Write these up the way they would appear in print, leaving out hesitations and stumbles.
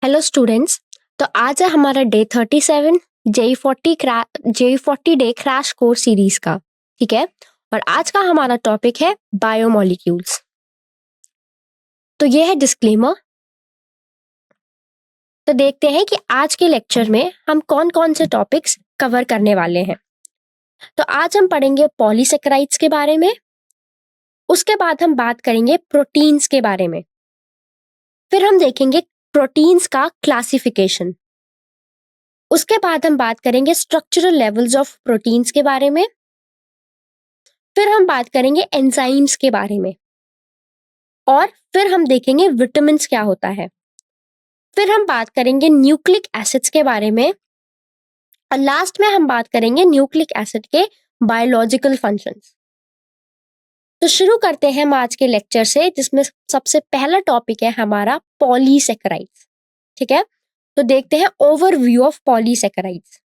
Hello students. तो आज है हमारा day 37 JE40 day crash course series का। ठीक है, और आज का हमारा टॉपिक है बायोमोलिक्यूल्स। तो ये है डिस्क्लेमर। तो देखते हैं कि आज के लेक्चर में हम कौन कौन से टॉपिक्स कवर करने वाले हैं। तो आज हम पढ़ेंगे पॉलीसेकेराइड्स के बारे में, उसके बाद हम बात करेंगे प्रोटीन्स के बारे में, फिर हम देखेंगे प्रोटीन्स का क्लासिफिकेशन, उसके बाद हम बात करेंगे स्ट्रक्चरल लेवल्स ऑफ प्रोटीन्स के बारे में, फिर हम बात करेंगे एंजाइम्स के बारे में, और फिर हम देखेंगे विटामिन्स क्या होता है, फिर हम बात करेंगे न्यूक्लिक एसिड्स के बारे में, और लास्ट में हम बात करेंगे न्यूक्लिक एसिड के बायोलॉजिकल फंक्शंस। तो शुरू करते हैं हम आज के लेक्चर से, जिसमें सबसे पहला टॉपिक है हमारा पॉलीसेकेराइड्स। ठीक है, तो देखते हैं ओवरव्यू ऑफ पॉलीसेकेराइड्स।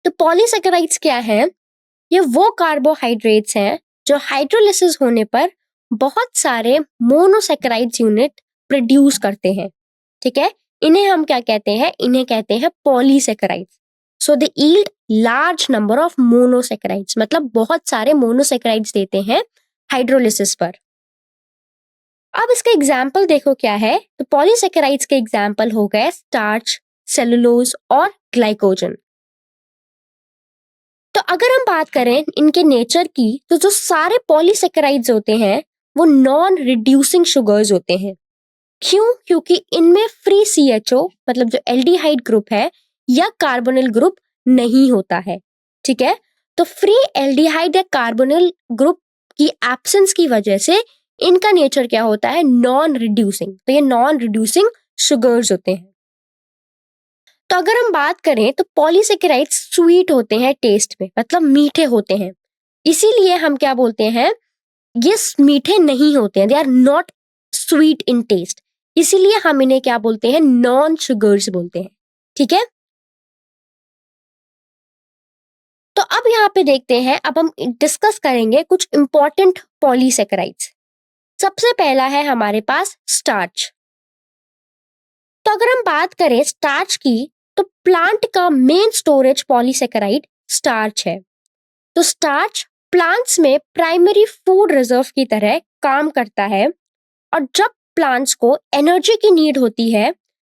तो पॉलीसेकेराइड्स क्या है? ये वो कार्बोहाइड्रेट्स हैं जो हाइड्रोलिसिस होने पर बहुत सारे मोनोसेकेराइड्स यूनिट प्रोड्यूस करते हैं। ठीक है, इन्हें हम क्या कहते हैं? इन्हें कहते हैं polysaccharides. So they yield large number of monosaccharides, मतलब बहुत सारे मोनोसेकेराइड्स देते हैं हाइड्रोलिसिस पर। अब इसका एग्जाम्पल देखो क्या है। तो पॉलीसेकेराइड्स के एग्जाम्पल हो गए स्टार्च, सेलुलोज और ग्लाइकोजन। तो अगर हम बात करें इनके नेचर की, तो जो सारे पॉलीसेकेराइड्स होते हैं वो नॉन रिड्यूसिंग शुगर्स होते हैं। क्यों? क्योंकि इनमें फ्री CHO मतलब जो एल्डिहाइड ग्रुप है या कार्बोनिल ग्रुप नहीं होता है। ठीक है, तो फ्री एल्डिहाइड या कार्बोनिल ग्रुप की एब्सेंस की वजह से इनका नेचर क्या होता है? Non reducing. तो ये नॉन रिड्यूसिंग शुगर्स होते हैं। तो अगर हम बात करें तो पॉलीसेकेराइड्स स्वीट होते हैं टेस्ट में, मतलब मीठे होते हैं। इसीलिए हम क्या बोलते हैं? ये मीठे नहीं होते हैं, they are not sweet in taste. इसीलिए हम इन्हें क्या बोलते हैं? नॉन शुगर्स बोलते हैं। ठीक है, तो अब यहाँ पे देखते हैं, अब हम डिस्कस करेंगे कुछ इंपॉर्टेंट पॉलीसेकेराइड्स। सबसे पहला है हमारे पास स्टार्च। तो अगर हम बात करें स्टार्च की, तो प्लांट का मेन स्टोरेज पॉलीसेकेराइड स्टार्च है। तो स्टार्च प्लांट्स में प्राइमरी फूड रिजर्व की तरह काम करता है, और जब प्लांट्स को एनर्जी की नीड होती है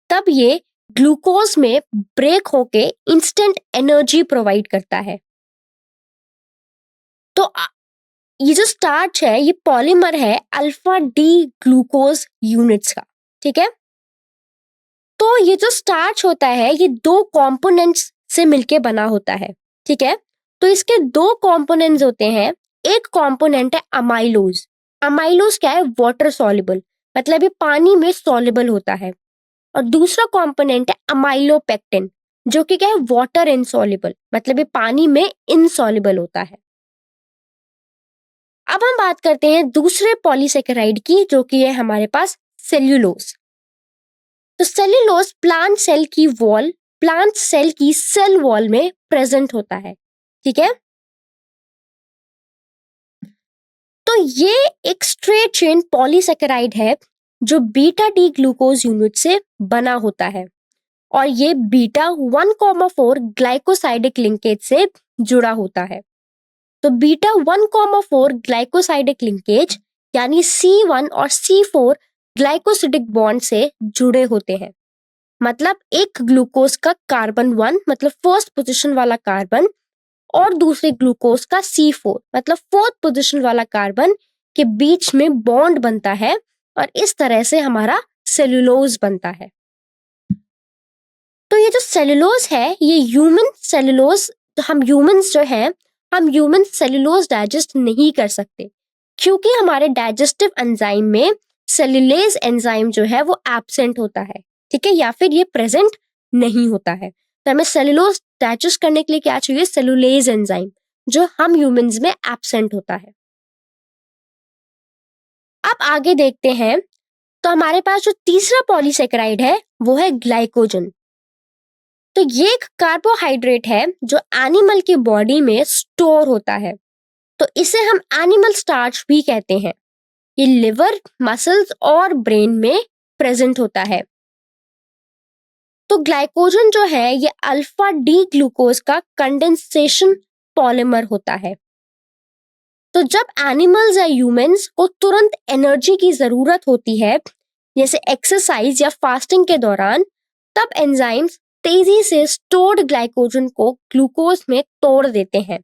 तब ये ग्लूकोज में ब्रेक होके इंस्टेंट एनर्जी प्रोवाइड करता है। तो ये जो स्टार्च है ये पॉलीमर है अल्फा डी ग्लूकोज यूनिट्स का। ठीक है, तो ये जो स्टार्च होता है ये दो कंपोनेंट्स से मिलके बना होता है। ठीक है, तो इसके दो कंपोनेंट्स होते हैं। एक कंपोनेंट है अमाइलोज। अमाइलोज क्या है? वाटर सॉल्युबल, मतलब ये पानी में सॉल्युबल होता है। और दूसरा कंपोनेंट है अमाइलोपेक्टिन, जो कि क्या है? वाटर इनसॉल्युबल, मतलब ये पानी में इनसॉल्युबल होता है। अब हम बात करते हैं दूसरे पॉलीसेकेराइड की, जो कि है हमारे पास सेल्यूलोज। तो सेल्यूलोज प्लांट सेल की सेल वॉल में प्रेजेंट होता है। ठीक है, तो ये एक स्ट्रेट चेन पॉलीसेकेराइड है जो बीटा डी ग्लूकोज यूनिट से बना होता है, और ये बीटा 1,4 ग्लाइकोसाइडिक लिंकेज से जुड़ा होता है। तो बीटा 1,4 ग्लाइकोसाइडिक लिंकेज यानी C1 और C4 ग्लाइकोसिडिक बॉन्ड से जुड़े होते हैं। मतलब एक ग्लूकोज का कार्बन 1 मतलब फर्स्ट पोजीशन वाला कार्बन, और दूसरे ग्लूकोज का C4 मतलब फोर्थ पोजीशन वाला कार्बन के बीच में बॉन्ड बनता है, और इस तरह से हमारा सेलुलोज बनता है। तो ये जो सेलुलोज है ये ह्यूमन सेलुलोज, तो हम ह्यूमन सेलुलोज डाइजेस्ट नहीं कर सकते, क्योंकि हमारे डाइजेस्टिव एंजाइम में सेलुलेज एंजाइम जो है वो एब्सेंट होता है। ठीक है, या फिर ये प्रेजेंट नहीं होता है। तो हमें सेलुलोज डाइजेस्ट करने के लिए क्या चाहिए? सेलुलेज एंजाइम, जो हम ह्यूमंस में एब्सेंट होता है। अब आगे देखते हैं, तो हमारे पास जो तीसरा पॉलीसेकेराइड है वो है ग्लाइकोजन। तो ये एक कार्बोहाइड्रेट है जो एनिमल की बॉडी में स्टोर होता है, तो इसे हम एनिमल स्टार्च भी कहते हैं। ये लिवर, मसल्स और ब्रेन में प्रेजेंट होता है। तो ग्लाइकोजन जो है ये अल्फा डी ग्लूकोज का कंडेंसेशन पॉलीमर होता है। तो जब एनिमल्स या ह्यूमंस को तुरंत एनर्जी की जरूरत होती है, जैसे एक्सरसाइज या फास्टिंग के दौरान, तब एंजाइम्स तेजी से स्टोर्ड ग्लाइकोजन को ग्लूकोज में तोड़ देते हैं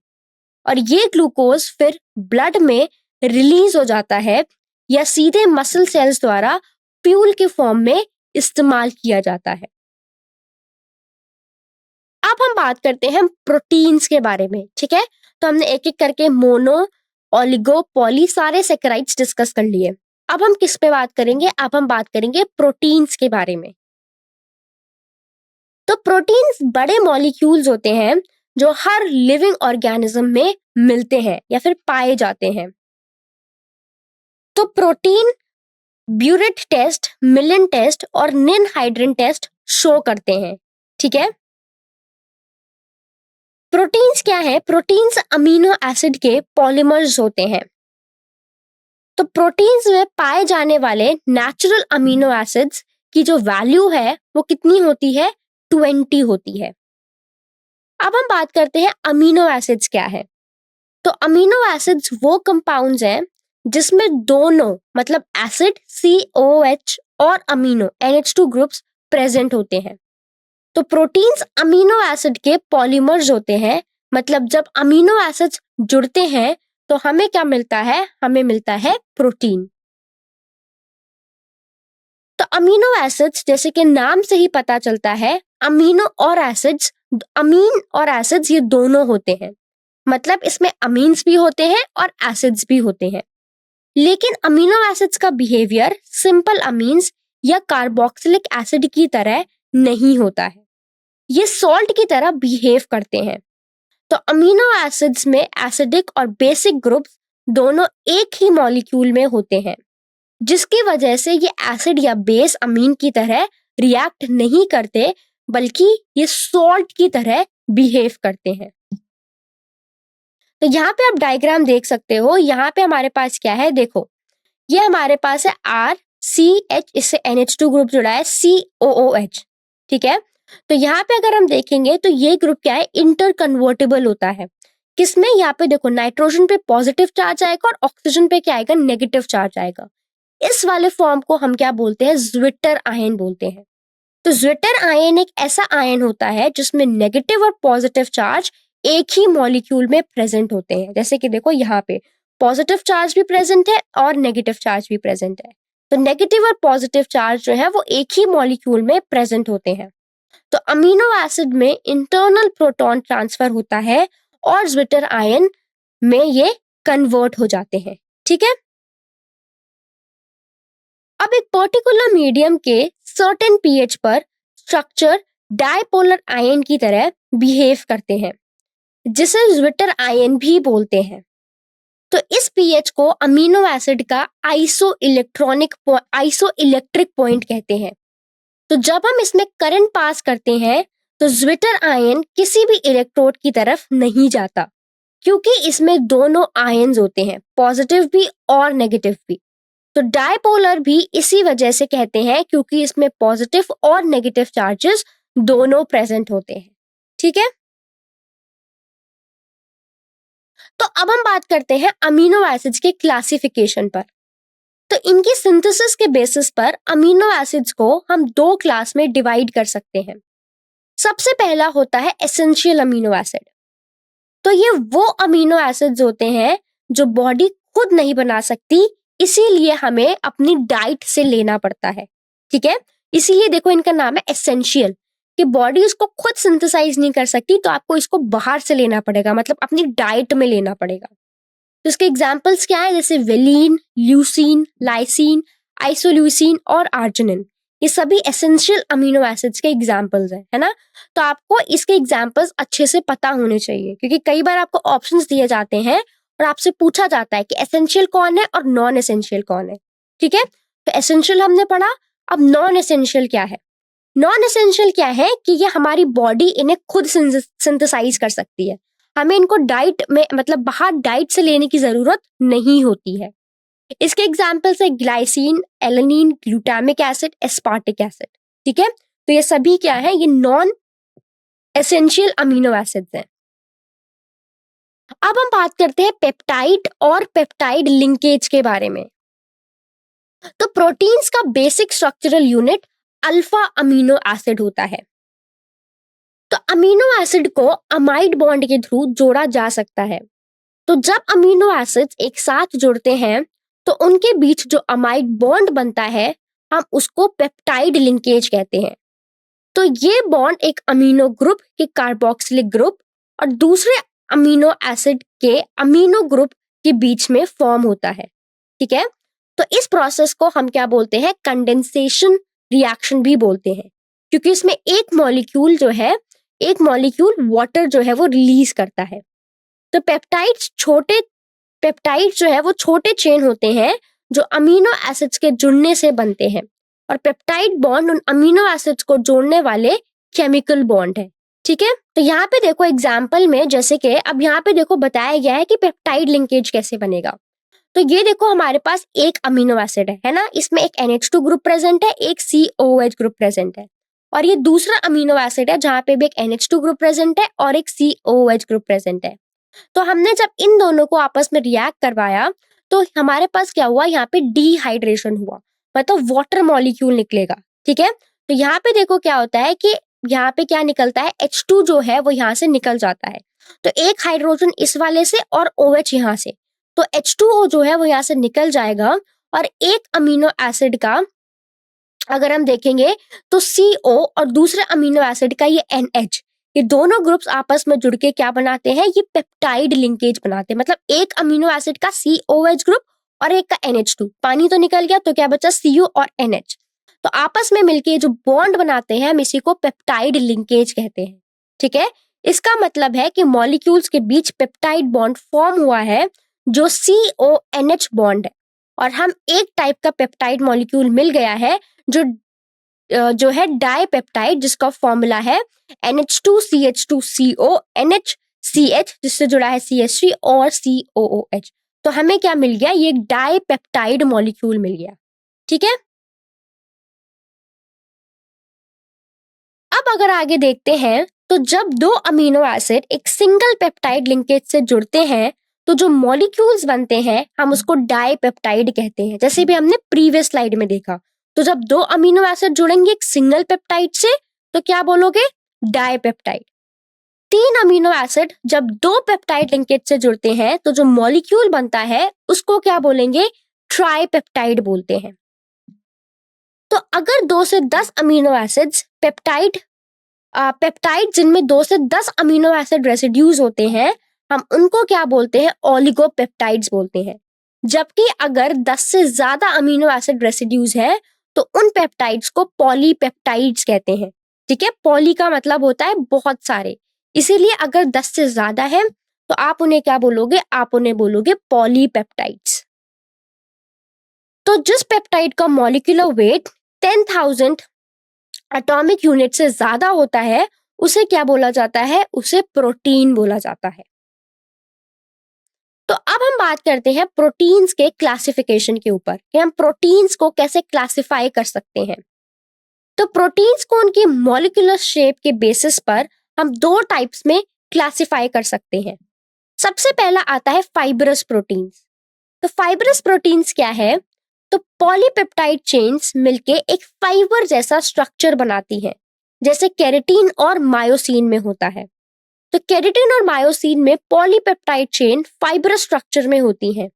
और ये ग्लूकोज फिर ब्लड में रिलीज हो जाता है या सीधे मसल सेल्स द्वारा फ्यूल के फॉर्म में इस्तेमाल किया जाता है। अब हम बात करते हैं प्रोटीन्स के बारे में, ठीक है। तो हमने एक एक करके मोनो, ओलिगो, पॉली सारे सैकराइड्स डिस्कस कर लिए। अब हम किस पे बात करेंगे? अब हम बात करेंगे प्रोटीन्स के बारे में। तो प्रोटीन्स बड़े मॉलिक्यूल्स होते हैं जो हर लिविंग ऑर्गेनिज्म में मिलते हैं या फिर पाए जाते हैं। तो प्रोटीन ब्यूरेट टेस्ट, मिलन टेस्ट और निन हाइड्रन टेस्ट शो करते हैं, ठीक है। प्रोटीन्स क्या है? प्रोटीन्स अमीनो एसिड के पॉलीमर्स होते हैं। तो प्रोटीन्स में पाए जाने वाले नेचुरल अमीनो एसिड्स की जो वैल्यू है वो कितनी होती है? 20 होती है। अब हम बात करते हैं अमीनो एसिड्स क्या है। तो अमीनो एसिड्स वो कंपाउंड्स हैं जिसमें दोनों मतलब एसिड COH और अमीनो NH2 ग्रुप्स प्रेजेंट होते हैं। तो प्रोटीन्स अमीनो एसिड के पॉलीमर्स होते हैं, मतलब जब अमीनो एसिड्स जुड़ते हैं तो हमें क्या मिलता है? हमें मिलता है प्रोटीन। तो अमीनो एसिड्स जैसे कि नाम से ही पता चलता है, अमीनो और एसिड्स, अमीन और एसिड्स ये दोनों होते हैं, मतलब इसमें अमीन्स भी होते हैं और एसिड्स भी होते हैं। लेकिन अमीनो एसिड्स का बिहेवियर सिंपल अमीन्स या कार्बोक्सिलिक एसिड की तरह नहीं होता है, ये सॉल्ट की तरह बिहेव करते हैं। तो अमीनो एसिड्स में एसिडिक और बेसिक ग्रुप्स दोनों एक ही मॉलिक्यूल में होते हैं, जिसकी वजह से ये एसिड या बेस अमीन की तरह रिएक्ट नहीं करते, बल्कि ये सॉल्ट की तरह बिहेव करते हैं। तो यहाँ पे आप डायग्राम देख सकते हो, यहाँ पे हमारे पास क्या है, देखो ये हमारे पास है RCH, इससे NH2 ग्रुप जुड़ा है, COOH, ठीक है। तो यहाँ पे अगर हम देखेंगे तो ये ग्रुप क्या है? इंटर कन्वर्टेबल होता है। किसमें? यहाँ पे देखो नाइट्रोजन पे पॉजिटिव चार्ज आएगा और ऑक्सीजन पे क्या आएगा? नेगेटिव चार्ज आएगा। इस वाले फॉर्म को हम क्या बोलते हैं? ज्विटर आयन बोलते हैं। तो ज्विटर आयन एक ऐसा आयन होता है जिसमें नेगेटिव और पॉजिटिव चार्ज एक ही मॉलिक्यूल में प्रेजेंट होते हैं। जैसे कि देखो यहाँ पे पॉजिटिव चार्ज भी प्रेजेंट है और नेगेटिव चार्ज भी प्रेजेंट है। तो नेगेटिव और पॉजिटिव चार्ज जो है वो एक ही मॉलिक्यूल में प्रेजेंट होते हैं। तो अमीनो एसिड में इंटरनल प्रोटॉन ट्रांसफर होता है और ज्विटर आयन में ये कन्वर्ट हो जाते हैं, ठीक है। अब एक पर्टिकुलर मीडियम के सर्टेन pH पर स्ट्रक्चर डायपोलर आयन की तरह बिहेव करते हैं, जिसे ज्विटर आयन भी बोलते हैं। तो इस pH को अमीनो एसिड का आइसोइलेक्ट्रिक पॉइंट कहते हैं। तो जब हम इसमें करंट पास करते हैं तो ज्विटर आयन किसी भी इलेक्ट्रोड की तरफ नहीं जाता, क्योंकि इसमें दोनों आयन्स होते हैं, पॉजिटिव भी और नेगेटिव भी। तो डायपोलर भी इसी वजह से कहते हैं, क्योंकि इसमें पॉजिटिव और नेगेटिव चार्जेस दोनों प्रेजेंट होते हैं, ठीक है। तो अब हम बात करते हैं अमीनो एसिड्स के क्लासिफिकेशन पर। तो इनकी सिंथेसिस के बेसिस पर अमीनो एसिड्स को हम दो क्लास में डिवाइड कर सकते हैं। सबसे पहला होता है एसेंशियल अमीनो एसिड। तो ये वो अमीनो एसिड्स होते हैं जो बॉडी खुद नहीं बना सकती, इसीलिए हमें अपनी डाइट से लेना पड़ता है, ठीक है। इसीलिए देखो इनका नाम है एसेंशियल, कि बॉडी इसको खुद सिंथेसाइज नहीं कर सकती, तो आपको इसको बाहर से लेना पड़ेगा, मतलब अपनी डाइट में लेना पड़ेगा। तो इसके एग्जाम्पल्स क्या है? जैसे वेलिन, ल्यूसीन, लाइसिन, आइसोल्यूसिन और आर्जिनिन, ये सभी एसेंशियल अमीनो एसिड्स के एग्जाम्पल्स हैं, है ना। तो आपको इसके एग्जाम्पल्स अच्छे से पता होने चाहिए, क्योंकि कई बार आपको ऑप्शंस दिए जाते हैं और आपसे पूछा जाता है कि एसेंशियल कौन है और नॉन एसेंशियल कौन है, ठीक है। तो एसेंशियल हमने पढ़ा, अब नॉन एसेंशियल क्या है? नॉन एसेंशियल क्या है कि ये हमारी बॉडी इन्हें खुद सिंथेसाइज कर सकती है, हमें इनको डाइट में मतलब बाहर डाइट से लेने की जरूरत नहीं होती है। इसके एग्जाम्पल्स है glycine, alanine, glutamic acid, aspartic acid, ठीक है। तो ये सभी क्या है, ये नॉन एसेंशियल अमीनो एसिड्स हैं। अब हम बात करते हैं पेप्टाइड और पेप्टाइड लिंकेज के बारे में। तो प्रोटीन्स का basic structural unit alpha amino acid होता है। तो अमीनो एसिड को अमाइड बॉन्ड के थ्रू जोड़ा जा सकता है। तो जब अमीनो एसिड्स एक साथ जुड़ते हैं तो उनके बीच जो अमाइड बॉन्ड बनता है हम उसको पेप्टाइड लिंकेज कहते हैं। तो ये बॉन्ड एक अमीनो ग्रुप के कार्बोक्सिलिक ग्रुप और दूसरे अमीनो एसिड के अमीनो ग्रुप के बीच में फॉर्म होता है। ठीक है, तो इस प्रोसेस को हम क्या बोलते हैं, कंडेंसेशन रिएक्शन भी बोलते हैं, क्योंकि इसमें एक मॉलिक्यूल वाटर जो है वो रिलीज करता है। तो पेप्टाइड जो है वो छोटे चेन होते हैं जो अमीनो एसिड्स के जुड़ने से बनते हैं, और पेप्टाइड बॉन्ड उन अमीनो एसिड्स को जोड़ने वाले केमिकल बॉन्ड है। ठीक है, तो यहाँ पे देखो एग्जाम्पल में, जैसे कि अब यहाँ पे देखो बताया गया है कि पेप्टाइड लिंकेज कैसे बनेगा। तो ये देखो हमारे पास एक अमीनो एसिड है ना, इसमें एक NH2 ग्रुप प्रेजेंट है, एक COOH ग्रुप प्रेजेंट है, और ये दूसरा अमीनो एसिड है जहाँ पे भी एक NH2 ग्रुप प्रेजेंट है और एक COOH ग्रुप प्रेजेंट है। तो हमने जब इन दोनों को आपस में रिएक्ट करवाया तो हमारे पास क्या हुआ, यहाँ पे डिहाइड्रेशन हुआ, मतलब वाटर मॉलिक्यूल निकलेगा। ठीक है, तो यहाँ पे देखो क्या होता है कि यहाँ पे क्या निकलता है, H2 जो है वो यहाँ से निकल जाता है। तो एक हाइड्रोजन इस वाले से और OH यहाँ से, तो H2O जो है वो यहाँ से निकल जाएगा, और एक अमीनो एसिड का अगर हम देखेंगे तो CO और दूसरे अमीनो एसिड का ये NH, ये दोनों ग्रुप्स आपस में जुड़ के क्या बनाते हैं, ये पेप्टाइड लिंकेज बनाते हैं। मतलब एक अमीनो एसिड का COH ग्रुप और एक का NH2, पानी तो निकल गया तो क्या बचा, CO और NH, तो आपस में मिलके जो बॉन्ड बनाते हैं हम इसी को पेप्टाइड लिंकेज कहते हैं। ठीक है, इसका मतलब है कि मॉलिक्यूल्स के बीच पेप्टाइड बॉन्ड फॉर्म हुआ है जो CONH बॉन्ड है, और हम एक टाइप का पेप्टाइड मॉलिक्यूल मिल गया है जो है डाइपेप्टाइड, जिसका फॉर्मूला है NH2CH2CO NHCH, जिससे जुड़ा है CH3 और COOH। तो हमें क्या मिल गया, ये एक डाइपेप्टाइड मॉलिक्यूल मिल गया। ठीक है, अब अगर आगे देखते हैं तो जब दो अमीनो एसिड एक सिंगल पेप्टाइड लिंकेज से जुड़ते हैं तो जो मॉलिक्यूल्स बनते हैं हम उसको डाइपेप्टाइड कहते हैं, जैसे भी हमने प्रीवियस स्लाइड में देखा। तो जब दो अमीनो एसिड जुड़ेंगे एक सिंगल पेप्टाइड से तो क्या बोलोगे, डाइपेप्टाइड। तीन अमीनो एसिड जब दो पेप्टाइड लिंकेज से जुड़ते हैं तो जो मॉलिक्यूल बनता है उसको क्या बोलेंगे, ट्राइपेप्टाइड बोलते हैं। तो अगर 2 से 10 अमीनो एसिड्स पेप्टाइड जिनमें 2 से 10 अमीनो एसिड रेसिड्यूज होते हैं हम उनको क्या बोलते हैं, ओलिगोपेप्टाइड्स बोलते हैं। जबकि अगर 10 से ज्यादा अमीनो एसिड रेसिड्यूज हैं तो उन पेप्टाइड्स को पॉलीपेप्टाइड्स कहते हैं। ठीक है, पॉली का मतलब होता है बहुत सारे, इसीलिए अगर 10 से ज्यादा है तो आप उन्हें क्या बोलोगे, आप उन्हें बोलोगे पॉलीपेप्टाइड्स। तो जिस पेप्टाइड का मॉलिक्यूलर वेट 10,000 एटॉमिक यूनिट से ज्यादा होता है उसे क्या बोला जाता है, उसे प्रोटीन बोला जाता है। तो अब हम बात करते हैं प्रोटीन्स के क्लासिफिकेशन के ऊपर कि हम प्रोटीन्स को कैसे क्लासिफाई कर सकते हैं। तो प्रोटीन्स को उनकी मॉलिक्यूलर शेप के बेसिस पर हम दो टाइप्स में क्लासिफाई कर सकते हैं। सबसे पहला आता है फाइब्रस प्रोटीन्स। तो फाइब्रस प्रोटीन्स क्या है, तो पॉलीपेप्टाइड चेन्स मिलके एक फाइबर जैसा स्ट्रक्चर बनाती हैं, जैसे केराटिन और मायोसिन में होता है। तो केराटिन और मायोसिन में पॉलीपेप्टाइड चेन फाइब्रस स्ट्रक्चर में होती हैं।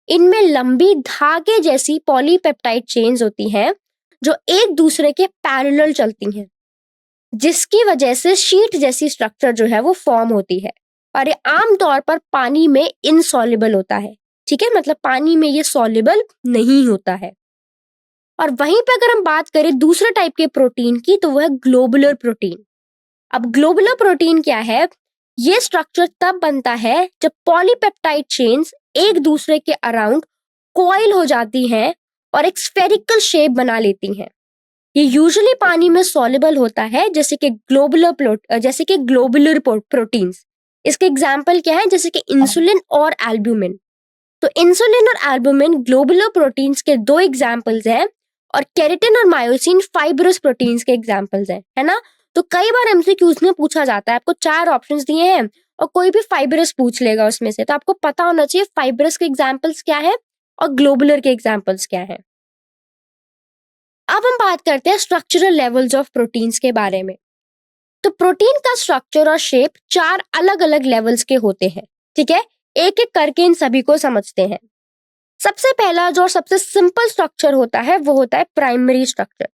इनमें लंबी धागे जैसी पॉलीपेप्टाइड चेन्स होती हैं जो एक दूसरे के पैरेलल चलती हैं, जिसकी वजह से शीट जैसी स्ट्रक्चर जो है वो फॉर्म होती है, और ये आमतौर पर पानी में इनसॉल्युबल होता है। ठीक है, मतलब पानी में ये सॉल्युबल नहीं होता है। और वहीं पे अगर हम बात करें दूसरे टाइप के प्रोटीन की तो वो है ग्लोबुलर प्रोटीन। अब ग्लोबुलर प्रोटीन क्या है, ये स्ट्रक्चर तब बनता है जब पॉलीपेप्टाइड चेन्स एक दूसरे के अराउंड कॉइल हो जाती हैं और एक स्फेरिकल शेप बना लेती हैं। ये यूजुअली पानी में सॉल्युबल होता है, जैसे कि ग्लोबुलर प्रोटीन्स। इसके एग्जाम्पल क्या है, जैसे कि इंसुलिन और एल्ब्यूमिन। तो इंसुलिन और एल्ब्यूमिन ग्लोबुलर प्रोटीन्स के दो एग्जाम्पल्स हैं, और केराटिन और मायोसिन फाइब्रस प्रोटीन्स के एग्जांपल्स हैं, है ना। तो कई बार एमसीक्यूज में पूछा जाता है, आपको 4 ऑप्शंस दिए हैं और कोई भी फाइब्रस पूछ लेगा उसमें से, तो आपको पता होना चाहिए फाइब्रस के एग्जांपल्स क्या है और ग्लोबुलर के एग्जांपल्स क्या है। अब हम बात करते हैं स्ट्रक्चरल लेवल्स ऑफ प्रोटीन्स के बारे में। तो प्रोटीन का स्ट्रक्चर और शेप 4 अलग अलग लेवल्स के होते हैं, ठीक है। एक एक करके इन सभी को समझते हैं। सबसे पहला जो सबसे सिंपल स्ट्रक्चर होता है वो होता है प्राइमरी स्ट्रक्चर।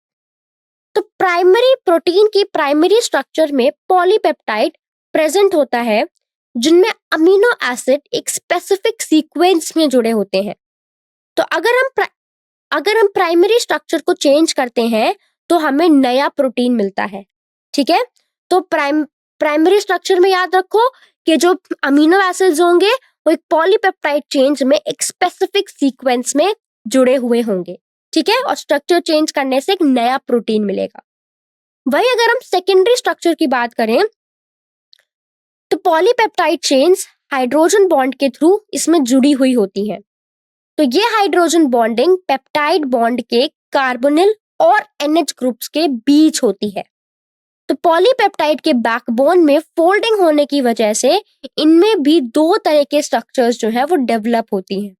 तो प्राइमरी प्रोटीन की प्राइमरी स्ट्रक्चर में पॉलीपेप्टाइड प्रेजेंट होता है, जिनमें अमीनो एसिड एक स्पेसिफिक सीक्वेंस में जुड़े होते हैं। तो अगर हम प्राइमरी स्ट्रक्चर को चेंज करते हैं तो हमें नया प्रोटीन मिलता है, ठीक है। तो प्राइमरी स्ट्रक्चर में याद रखो कि जो अमीनो एसिड्स होंगे वो एक पॉलीपेप्टाइड चेंज में एक स्पेसिफिक सीक्वेंस में जुड़े हुए होंगे, ठीक है, और स्ट्रक्चर चेंज करने से एक नया प्रोटीन मिलेगा। वही अगर हम सेकेंडरी स्ट्रक्चर की बात करें तो पॉलीपेप्टाइड चेन्स हाइड्रोजन बॉन्ड के थ्रू इसमें जुड़ी हुई होती हैं। तो ये हाइड्रोजन बॉन्डिंग पेप्टाइड बॉन्ड के कार्बोनिल और NH ग्रुप्स के बीच होती है। तो पॉलीपेप्टाइड के बैकबोन में फोल्डिंग होने की वजह से इनमें भी 2 तरह के स्ट्रक्चर्स जो है वो डेवलप होती हैं।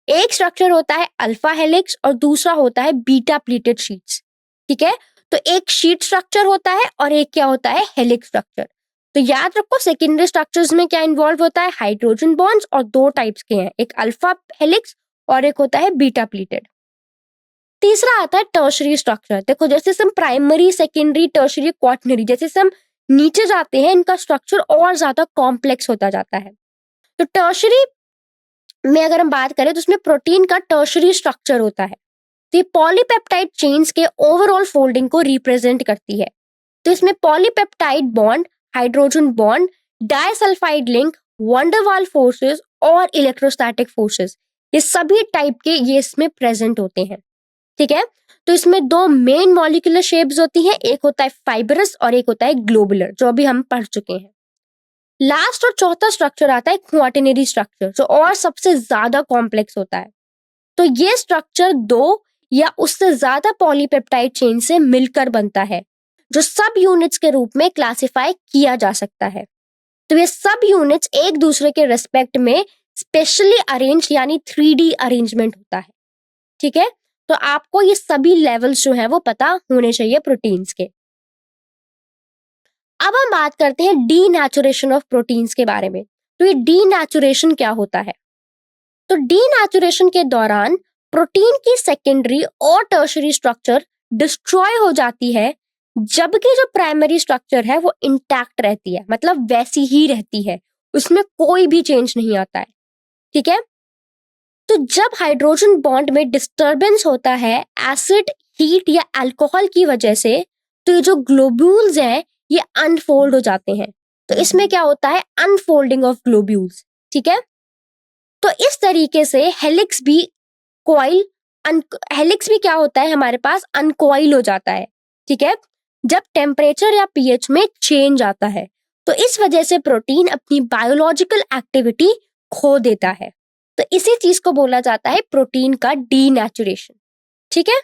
एक स्ट्रक्चर होता है अल्फा हेलिक्स और दूसरा होता है बीटा प्लीटेड शीट्स, ठीक है। तो एक शीट स्ट्रक्चर होता है और एक क्या होता है, हेलिक्स स्ट्रक्चर। तो याद रखो सेकेंडरी स्ट्रक्चर्स में क्या इन्वॉल्व होता है, हाइड्रोजन बॉन्ड्स, और 2 टाइप्स के हैं, एक अल्फा हेलिक्स और एक होता है बीटा प्लीटेड। तीसरा आता है टर्शरी स्ट्रक्चर। देखो जैसे हम प्राइमरी, सेकेंडरी, टर्शरी, क्वाटर्नरी, जैसे हम नीचे जाते हैं इनका स्ट्रक्चर और ज्यादा कॉम्प्लेक्स होता जाता है। तो टर्शरी में अगर हम बात करें तो उसमें प्रोटीन का टर्शरी स्ट्रक्चर होता है। तो ये पॉलीपेप्टाइड चेन्स के ओवरऑल फोल्डिंग को रिप्रेजेंट करती है। तो इसमें polypeptide bond, hydrogen bond, disulphide link, van der Waals forces और इलेक्ट्रोस्टैटिक फोर्सेस, ये सभी टाइप के ये इसमें प्रेजेंट होते हैं, ठीक है। तो इसमें 2 मेन मॉलिक्यूलर शेप्स होती हैं, एक होता है फाइब्रस और एक होता है ग्लोबुलर, जो अभी हम पढ़ चुके हैं। लास्ट और चौथा स्ट्रक्चर आता है क्वाटर्नरी स्ट्रक्चर, जो और सबसे ज्यादा कॉम्प्लेक्स होता है। तो ये स्ट्रक्चर 2 या उससे ज्यादा पॉलीपेप्टाइड चेन से मिलकर बनता है, जो सब यूनिट्स के रूप में क्लासिफाई किया जा सकता है। तो ये सब यूनिट्स एक दूसरे के रेस्पेक्ट में स्पेशली अरेंज यानी 3D अरेंजमेंट होता है, ठीक है। तो आपको ये सभी लेवल्स जो है वो पता होने चाहिए प्रोटीन्स के। अब हम बात करते हैं डीनेचुरेशन ऑफ प्रोटीन्स के बारे में। तो ये डीनेचुरेशन क्या होता है? तो डीनेचुरेशन के दौरान प्रोटीन की सेकेंडरी और टर्शरी स्ट्रक्चर डिस्ट्रॉय हो जाती है, जबकि जो प्राइमरी स्ट्रक्चर है वो इंटैक्ट रहती है, मतलब वैसी ही रहती है, उसमें कोई भी चेंज नहीं आता है, ठीक है। तो जब हाइड्रोजन बॉन्ड में डिस्टरबेंस होता है एसिड, हीट या अल्कोहल की वजह से, तो ये जो ग्लोब्यूल्स हैं ये अनफोल्ड हो जाते हैं। तो इसमें क्या होता है, अनफोल्डिंग ऑफ ग्लोब्यूल्स, ठीक है। तो इस तरीके से हेलिक्स भी क्या होता है हमारे पास, अनकॉइल हो जाता है, ठीक है, जब टेम्परेचर या पीएच में चेंज आता है। तो इस वजह से प्रोटीन अपनी बायोलॉजिकल एक्टिविटी खो देता है। तो इसी चीज को बोला जाता है प्रोटीन का डीनेचुरेशन, ठीक है।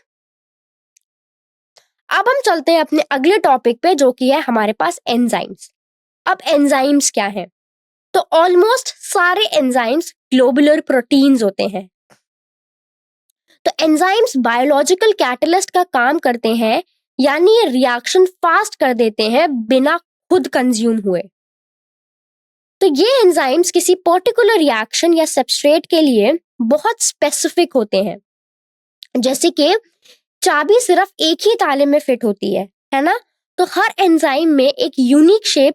अब हम चलते हैं अपने अगले टॉपिक पे, जो कि है हमारे पास एंजाइम्स। अब एंजाइम्स क्या है? तो ऑलमोस्ट सारे एंजाइम्स ग्लोबुलर प्रोटीन्स होते हैं। तो एंजाइम्स बायोलॉजिकल कैटलिस्ट का काम करते हैं, यानी ये रिएक्शन फास्ट कर देते हैं बिना खुद कंज्यूम हुए। तो ये एंजाइम्स किसी पर्टिकुलर रिएक्शन या सबस्ट्रेट के लिए बहुत स्पेसिफिक होते हैं। जैसे कि चाबी सिर्फ एक ही ताले में फिट होती है ना। तो हर एंजाइम में एक यूनिक शेप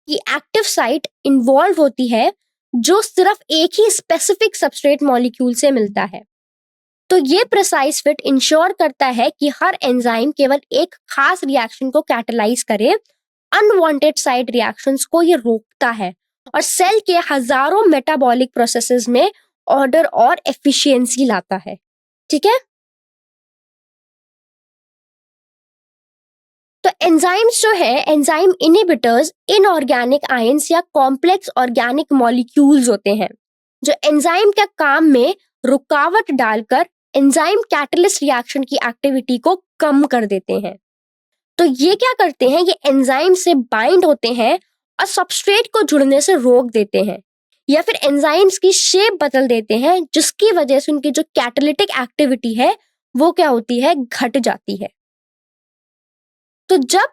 की एक्टिव साइट इन्वॉल्व होती है, जो सिर्फ एक ही स्पेसिफिक सबस्ट्रेट मॉलिक्यूल से मिलता है। तो ये प्रिसाइज फिट इंश्योर करता है कि हर एंजाइम केवल एक खास रिएक्शन को कैटलाइज करे, अनवांटेड साइड रिएक्शंस को ये रोकता है और सेल के हजारों मेटाबॉलिक प्रोसेसेस में ऑर्डर और एफिशिएंसी लाता है, ठीक है। तो एंजाइम्स जो है, एंजाइम इनहिबिटर्स इनऑर्गेनिक आयंस या कॉम्प्लेक्स ऑर्गेनिक मॉलिक्यूल्स होते हैं, जो एंजाइम के काम में रुकावट डालकर एंजाइम कैटलिस्ट रिएक्शन की एक्टिविटी को कम कर देते हैं। तो ये क्या करते हैं, ये एंजाइम से बाइंड होते हैं और सबस्ट्रेट को जुड़ने से रोक देते हैं, या फिर एंजाइम्स की शेप बदल देते हैं, जिसकी वजह से उनकी जो कैटालिटिक एक्टिविटी है वो क्या होती है, घट जाती है। तो जब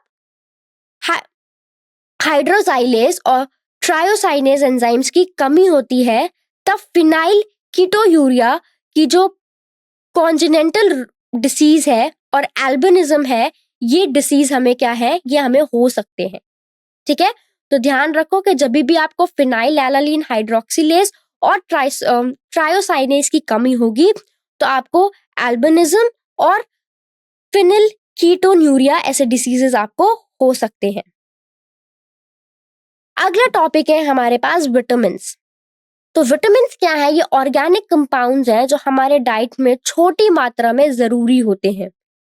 हाइड्रोजाइलेज और ट्रायोसाइनेज एंजाइम्स की कमी होती है, तब फिनाइल कीटोयूरिया की जो कॉन्जेनिटल डिसीज है और एल्बिनिज्म है, ये डिसीज हमें क्या है, ये हमें हो सकते हैं। ठीक है, तो ध्यान रखो कि जब भी आपको फिनाइल एलानिन हाइड्रोक्सिलेज और ट्रायोसाइनेज की कमी होगी तो आपको एल्बिनिज्म और फिनिल कीटोन्यूरिया ऐसे डिसीजेस आपको हो सकते हैं। अगला टॉपिक है हमारे पास विटामिन्स। तो विटामिन्स क्या है, ये ऑर्गेनिक कंपाउंड्स हैं जो हमारे डाइट में छोटी मात्रा में जरूरी होते हैं,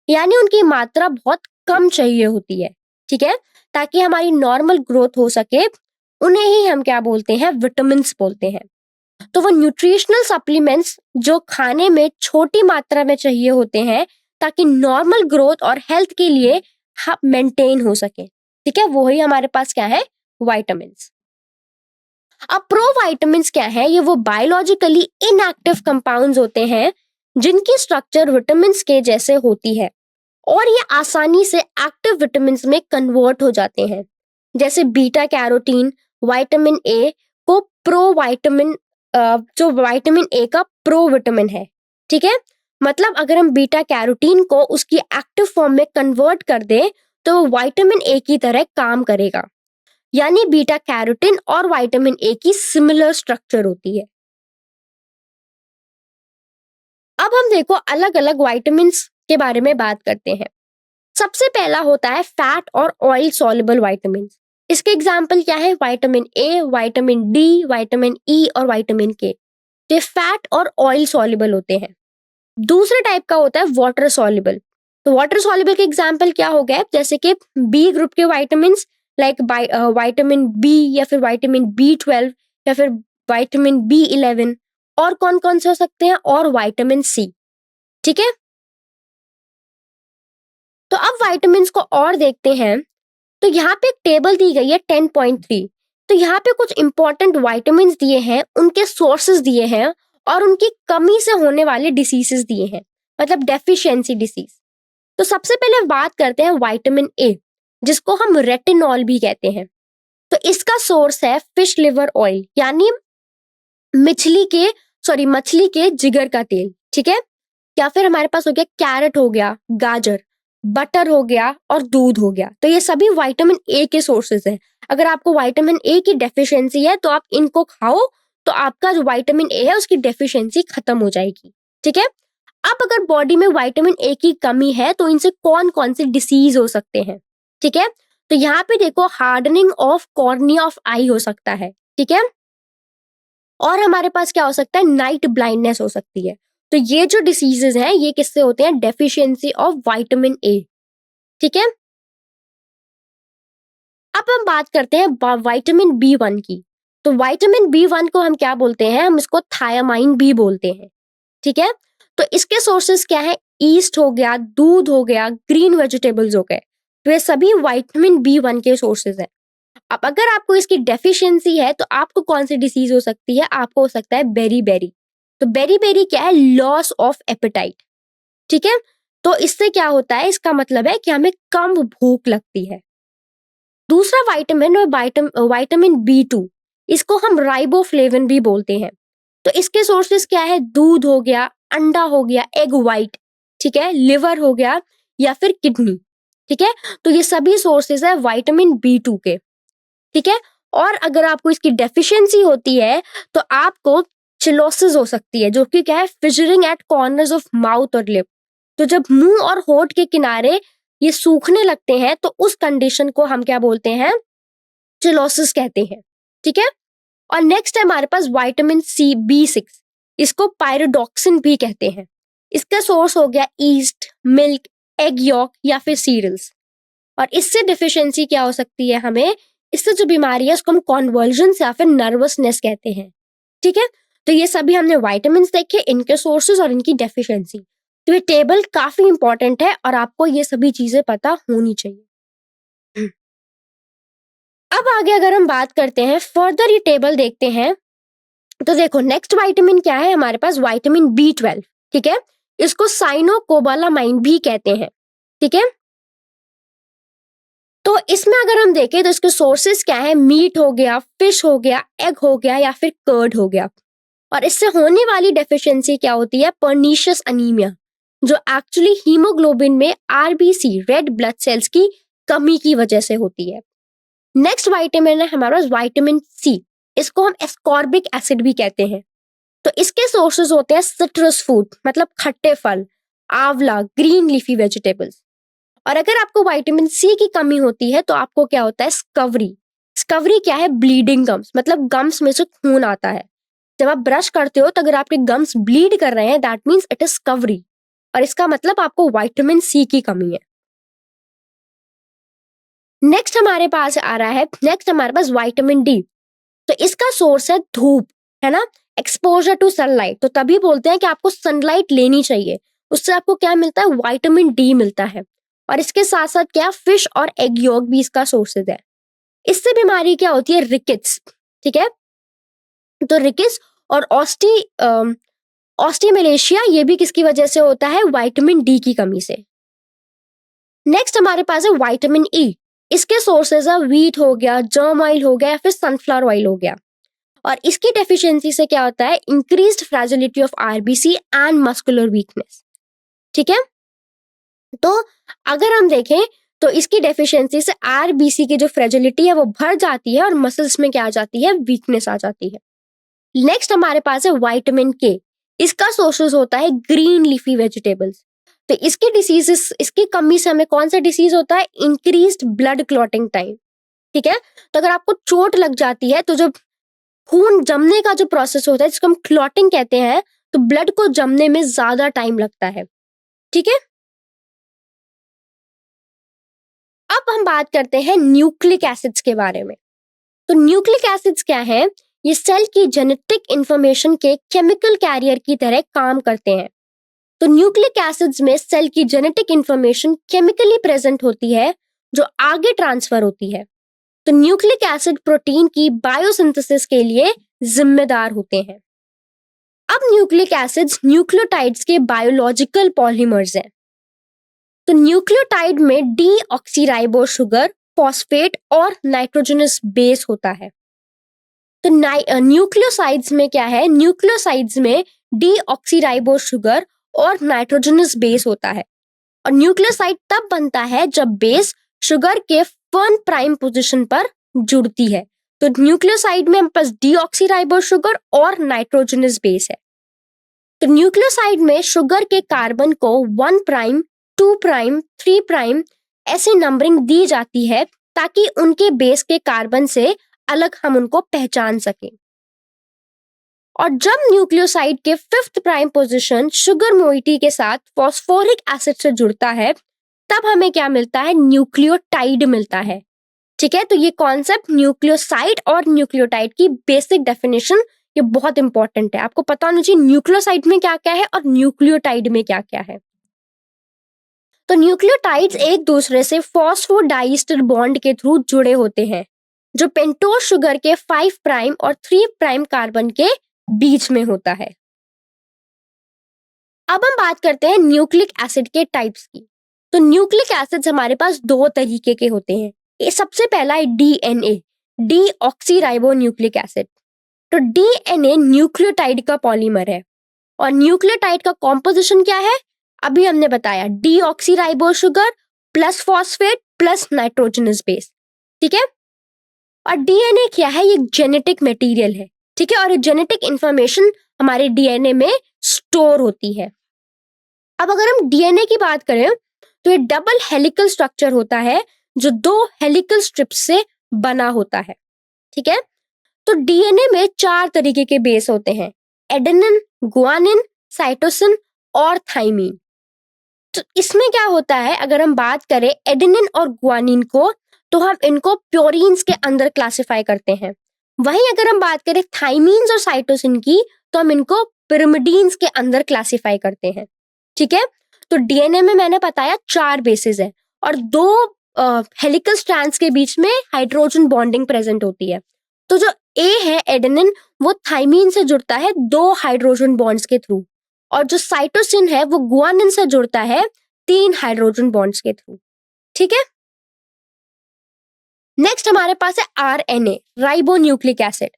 यानी उनकी मात्रा बहुत कम चाहिए होती है। ठीक है, ताकि हमारी नॉर्मल ग्रोथ हो सके, उन्हें ही हम क्या बोलते हैं, विटामिन्स बोलते हैं। तो वो न्यूट्रिशनल सप्लीमेंट्स जो खाने में छोटी मात्रा में चाहिए होते हैं ताकि नॉर्मल ग्रोथ और हेल्थ के लिए मेंटेन हो सके। ठीक है, वो ही हमारे पास क्या है, विटामिन्स। अब प्रोवाइटामिन्स क्या है, ये वो बायोलॉजिकली इनएक्टिव कंपाउंड्स होते हैं जिनकी स्ट्रक्चर विटामिन्स के जैसे होती है और ये आसानी से एक्टिव विटामिन्स में कन्वर्ट हो जाते हैं। जैसे बीटा कैरोटीन विटामिन ए को प्रोवाइटामिन, जो विटामिन ए का प्रो विटामिन है। ठीक है, मतलब अगर हम बीटा कैरोटीन को उसकी एक्टिव फॉर्म में कन्वर्ट कर दें तो वो विटामिन ए की तरह काम करेगा, यानी बीटा कैरोटीन और विटामिन ए की सिमिलर स्ट्रक्चर होती है। अब हम देखो अलग अलग विटामिन्स के बारे में बात करते हैं। सबसे पहला होता है फैट और ऑयल सॉल्युबल विटामिन्स। इसके एग्जाम्पल क्या है, vitamin A, vitamin D, vitamin E और विटामिन के। ये फैट और ऑयल सॉल्युबल होते हैं। दूसरे टाइप का होता है वाटर सॉल्युबल। तो वाटर सॉल्युबल के एग्जाम्पल क्या हो गए, जैसे कि बी ग्रुप के विटामिन्स लाइक विटामिन बी या फिर विटामिन B12 या फिर विटामिन B11, और कौन कौन से हो सकते हैं, और विटामिन सी। ठीक है, तो अब विटामिन्स को और देखते हैं। तो यहाँ पे एक टेबल दी गई है 10.3। तो यहाँ पे कुछ इंपॉर्टेंट विटामिन्स दिए हैं, उनके सोर्सेज दिए हैं और उनकी कमी से होने वाले डिसीजेस दिए हैं, मतलब डेफिशिएंसी डिसीज। तो सबसे पहले बात करते हैं विटामिन ए, जिसको हम रेटिनॉल भी कहते हैं। तो इसका सोर्स है फिश लिवर ऑयल, यानी मछली के जिगर का तेल। ठीक है, या फिर हमारे पास हो गया कैरेट, हो गया गाजर, बटर हो गया और दूध हो गया। तो ये सभी विटामिन ए के सोर्सेज हैं। अगर आपको विटामिन ए की डेफिशिएंसी है तो आप इनको खाओ, तो आपका जो विटामिन ए है उसकी डेफिशिएंसी खत्म हो जाएगी। ठीक है, अब अगर बॉडी में विटामिन ए की कमी है तो इनसे कौन कौन से डिसीज हो सकते हैं। ठीक है, तो यहाँ पे देखो हार्डनिंग ऑफ कॉर्निया ऑफ आई हो सकता है। ठीक है, और हमारे पास क्या हो सकता है, नाइट ब्लाइंडनेस हो सकती है। तो ये जो डिसीजेस हैं ये किससे होते हैं, डेफिशिएंसी ऑफ विटामिन ए। ठीक है, अब हम बात करते हैं विटामिन B1 की। तो विटामिन B1 को हम क्या बोलते हैं, हम इसको थायामाइन भी बोलते हैं। ठीक है, तो इसके सोर्सेस क्या है, ईस्ट हो गया, दूध हो गया, ग्रीन वेजिटेबल्स हो गए। तो ये सभी विटामिन B1 के सोर्सेज हैं। अब अगर आपको इसकी डेफिशिएंसी है तो आपको कौन सी डिसीज हो सकती है, आपको हो सकता है बेरी। तो बेरी क्या है, लॉस ऑफ एपेटाइट। ठीक है, तो इससे क्या होता है, इसका मतलब है कि हमें कम भूख लगती है। दूसरा विटामिन है विटामिन B2, इसको हम राइबोफ्लेविन भी बोलते हैं। तो इसके सोर्सेस क्या है, दूध हो गया, अंडा हो गया, एग व्हाइट, ठीक है, लिवर हो गया या फिर किडनी। ठीक है, तो ये सभी सोर्सेस है विटामिन B2 के। ठीक है, और अगर आपको इसकी डेफिशिएंसी होती है तो आपको चिलोसिस हो सकती है, जो कि क्या है, फिशरिंग एट कॉर्नर्स ऑफ माउथ और लिप। तो जब मुंह और होठ के किनारे ये सूखने लगते हैं तो उस कंडीशन को हम क्या बोलते हैं, चिलोसिस कहते हैं। ठीक है, और नेक्स्ट है हमारे पास विटामिन सी B6, इसको पायरोडॉक्सिन भी कहते हैं। इसका सोर्स हो गया ईस्ट, मिल्क, एग यॉक या फिर सीरियल्स। और इससे डिफिशियंसी क्या हो सकती है हमें, इससे जो बीमारी है उसको हम कॉन्वर्जन या फिर नर्वसनेस कहते हैं। ठीक है, तो ये सभी हमने विटामिन्स देखे, इनके सोर्सेज और इनकी डेफिशिएंसी। तो ये टेबल काफी इंपॉर्टेंट है और आपको ये सभी चीजें पता होनी चाहिए। अब आगे अगर हम बात करते हैं, फर्दर ये टेबल देखते हैं, तो देखो नेक्स्ट विटामिन क्या है हमारे पास, विटामिन B12। ठीक है, इसको साइनोकोबालामाइन भी कहते हैं। ठीक है, तो इसमें अगर हम देखें तो इसके सोर्सेस क्या है, मीट हो गया, फिश हो गया, एग हो गया या फिर कर्ड हो गया। और इससे होने वाली डेफिशिएंसी क्या होती है, पर्निशियस अनीमिया, जो एक्चुअली हीमोग्लोबिन में RBC रेड ब्लड सेल्स की कमी की वजह से होती है। नेक्स्ट विटामिन है हमारे पास विटामिन C। इसको हम एस्कॉर्बिक एसिड भी कहते हैं। तो इसके सोर्सेज होते हैं सिट्रस फूड, मतलब खट्टे फल, आंवला, ग्रीन लीफी वेजिटेबल्स। और अगर आपको विटामिन C की कमी होती है तो आपको क्या होता है, स्कवरी। स्कवरी क्या है, ब्लीडिंग गम्स, मतलब गम्स में से खून आता है। जब आप ब्रश करते हो तो अगर आपके गम्स ब्लीड कर रहे हैं, दैट मीन्स इट इज स्कवरी, और इसका मतलब आपको विटामिन C की कमी है। नेक्स्ट हमारे पास आ रहा है, नेक्स्ट हमारे पास विटामिन D। तो इसका सोर्स है धूप, है ना, एक्सपोजर टू सनलाइट। तो तभी बोलते हैं कि आपको सनलाइट लेनी चाहिए, उससे आपको क्या मिलता है, विटामिन D मिलता है। और इसके साथ साथ क्या, फिश और एग यॉल्क भी इसका सोर्सेज है। इससे बीमारी क्या होती है, रिकेट्स। ठीक है, तो रिकेट्स और ऑस्टियोमैलेशिया ये भी किसकी वजह से होता है, विटामिन D की कमी से। नेक्स्ट हमारे पास है विटामिन E। इसके सोर्सेज है व्हीट हो गया, जर्म ऑयल हो गया या फिर सनफ्लावर ऑयल हो गया। और इसकी डेफिशिएंसी से क्या होता है, increased fragility of RBC and muscular weakness. ठीक है, तो अगर हम देखें तो इसकी डेफिशिएंसी से RBC की जो फ्रेजिलिटी है वो बढ़ जाती है और मसल्स में क्या आ जाती है, वीकनेस आ जाती है। नेक्स्ट हमारे पास है विटामिन K। इसका सोर्सेज होता है ग्रीन लीफी वेजिटेबल्स। तो इसकी डिसीजेस, इसकी कमी से हमें कौन सा डिसीज होता है, इंक्रीज्ड ब्लड क्लॉटिंग टाइम। ठीक है, तो अगर आपको चोट लग जाती है तो जब खून जमने का जो प्रोसेस होता है जिसको हम क्लॉटिंग कहते हैं, तो ब्लड को जमने में ज्यादा टाइम लगता है। ठीक है, अब हम बात करते हैं न्यूक्लिक एसिड्स के बारे में। तो न्यूक्लिक एसिड्स क्या है, ये सेल की जेनेटिक इंफॉर्मेशन के केमिकल कैरियर की तरह काम करते हैं। तो न्यूक्लिक एसिड्स में सेल की जेनेटिक इंफॉर्मेशन केमिकली प्रेजेंट होती है जो आगे ट्रांसफर होती है। तो न्यूक्लिक एसिड प्रोटीन की बायोसिंथेसिस के लिए जिम्मेदार होते हैं। अब न्यूक्लिक एसिड्स न्यूक्लियोटाइड्स के बायोलॉजिकल पॉलीमर्स हैं। तो न्यूक्लियोटाइड में डीऑक्सीराइबो शुगर, फॉस्फेट और नाइट्रोजनस बेस होता है। तो न्यूक्लियोसाइड्स में क्या है, न्यूक्लियोसाइड्स में डीऑक्सीराइबो शुगर और नाइट्रोजनस बेस होता है। और न्यूक्लियोसाइड तब बनता है जब बेस शुगर के 1' प्राइम पोजीशन पर जुड़ती है। तो न्यूक्लियोसाइड में हमारे पास डीऑक्सीराइबो शुगर और नाइट्रोजनस बेस है। तो न्यूक्लियोसाइड में शुगर के कार्बन को 1 प्राइम, 2 प्राइम, 3 प्राइम ऐसे नंबरिंग दी जाती है ताकि उनके बेस के कार्बन से अलग हम उनको पहचान सकें। और जब न्यूक्लियोसाइड के 5th prime position sugar moiety के साथ फॉस्फोरिक एसिड से जुड़ता है, तब हमें क्या मिलता है, न्यूक्लियोटाइड मिलता है। ठीक है, तो ये कॉन्सेप्ट न्यूक्लियोसाइड और न्यूक्लियोटाइड की बेसिक डेफिनेशन ये बहुत इंपॉर्टेंट है, आपको पता होना चाहिए न्यूक्लियोसाइड में क्या क्या है और न्यूक्लियोटाइड में क्या क्या है। तो न्यूक्लियोटाइड्स एक दूसरे से फॉस्फोडाइस्टर बॉन्ड के थ्रू जुड़े होते हैं जो पेंटोज शुगर के 5 प्राइम और 3 प्राइम कार्बन के बीच में होता है। अब हम बात करते हैं न्यूक्लिक एसिड के टाइप्स की। तो न्यूक्लिक एसिड्स हमारे पास 2 तरीके के होते हैं। ये सबसे पहला है DNA, डीऑक्सीराइबो न्यूक्लिक एसिड। तो DNA न्यूक्लियोटाइड का पॉलीमर है और न्यूक्लियोटाइड का कॉम्पोजिशन क्या है, अभी हमने बताया, deoxyribo sugar plus phosphate plus nitrogenous base. ठीक है, और DNA क्या है, ये जेनेटिक मटेरियल है। ठीक है, और ये जेनेटिक इंफॉर्मेशन हमारे DNA में स्टोर होती है। अब अगर हम DNA की बात करें तो ये डबल हेलिकल स्ट्रक्चर होता है जो 2 हेलिकल स्ट्रिप्स से बना होता है। ठीक है, तो DNA में 4 तरीके के बेस होते हैं, एडेनिन, गुआनिन, साइटोसिन और थाइमीन। तो इसमें क्या होता है, अगर हम बात करें एडेनिन और गुआनिन को, तो हम इनको प्योरीन्स के अंदर क्लासिफाई करते हैं। वहीं अगर हम बात करें थाइमीन्स और साइटोसिन की, तो हम इनको पिरिमिडीन्स के अंदर क्लासिफाई करते हैं। ठीक है, तो डीएनए में मैंने बताया 4 बेसिस है और 2 हेलिकल स्ट्रैंड्स के बीच में हाइड्रोजन बॉन्डिंग प्रेजेंट होती है। तो जो ए है एडेनिन, वो थाइमीन से जुड़ता है 2 हाइड्रोजन बॉन्ड्स के थ्रू, और जो साइटोसिन है वो गुआनिन से जुड़ता है 3 हाइड्रोजन बॉन्ड्स के थ्रू। ठीक है, नेक्स्ट हमारे पास है आरएनए, राइबोन्यूक्लिक एसिड।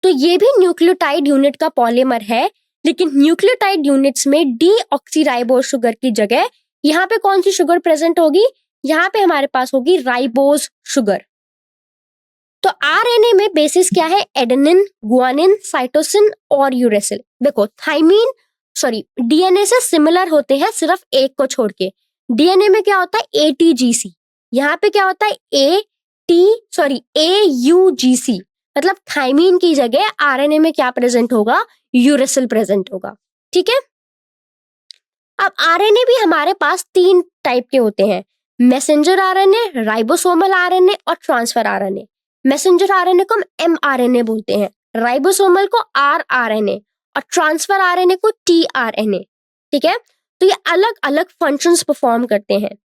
तो ये भी न्यूक्लियोटाइड यूनिट का पॉलीमर है, लेकिन न्यूक्लियोटाइड यूनिट्स में डीऑक्सीराइबोज शुगर की जगह यहाँ पे कौन सी शुगर प्रेजेंट होगी? यहाँ पे हमारे पास होगी राइबोज शुगर। तो आरएनए में बेसिस क्या है? एडेनिन, गुआनिन, साइटोसिन और यूरेसिल। देखो थाइमीन डीएनए से सिमिलर होते हैं सिर्फ एक को छोड़ के। डीएनए में क्या होता है? एटीजीसी। यहाँ पे क्या होता है? एयूजीसी। मतलब थाइमीन की जगह आरएनए में क्या प्रेजेंट होगा? यूरेसिल प्रेजेंट होगा। ठीक है, अब आरएनए भी हमारे पास 3 टाइप के होते हैं, मैसेंजर आरएनए, राइबोसोमल आरएनए और ट्रांसफर आरएनए। मैसेंजर आरएनए को हम एमआरएनए बोलते हैं, राइबोसोमल को आरआरएनए और ट्रांसफर आरएनए को टीआरएनए। ठीक है, तो ये अलग अलग फंक्शंस परफॉर्म करते हैं।